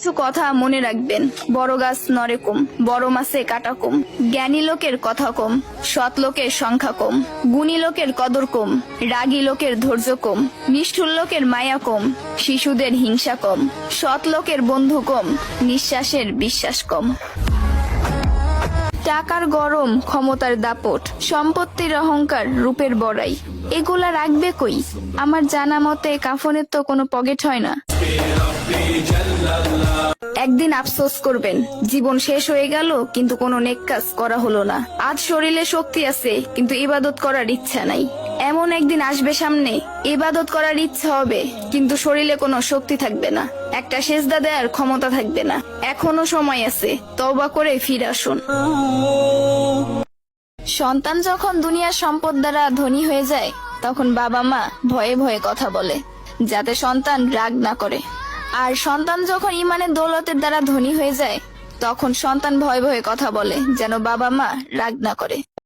কিছু কথা মনে রাখবেন, বড় গাছ নড়ে কম, বড় মাছে কাটা কম, জ্ঞানী লোকের কথা কম, সৎ লোকের সংখ্যা কম, গুণী লোকের কদর কম, রাগী লোকের ধৈর্য কম, নিষ্ঠুর লোকের মায়া কম, শিশুদের হিংসা কম, সৎ লোকের বন্ধু কম, নিঃশ্বাসের বিশ্বাস কম। টাকার গরম, ক্ষমতার দাপট, সম্পত্তির অহংকার, রূপের বড়াই, এগুলা রাখবে কই? আমার জানা মতে কাফনের তো কোনো পকেট হয় না। একদিন আফসোস করবেন, জীবন শেষ হয়ে গেল কিন্তু কোনো নেক কাজ করা হলো না। আজ শরীরে শক্তি আছে কিন্তু ইবাদত করার ইচ্ছা নাই। এমন একদিন আসবে সামনে, ইবাদত করার ইচ্ছা হবে কিন্তু শরীরে কোনো শক্তি থাকবে না, একটা সেজদা দেওয়ার ক্ষমতা থাকবে না। এখনো সময় আছে, তওবা করে ফিরে আসুন। সন্তান যখন দুনিয়ার সম্পদ দ্বারা ধনী হয়ে যায়, তখন বাবা মা ভয়ে ভয়ে কথা বলে যাতে সন্তান রাগ না করে। আর সন্তান যখন ইমানের দৌলতের দ্বারা ধনী হয়ে যায়, তখন সন্তান ভয়ে ভয়ে কথা বলে যেন বাবা মা রাগ না করে।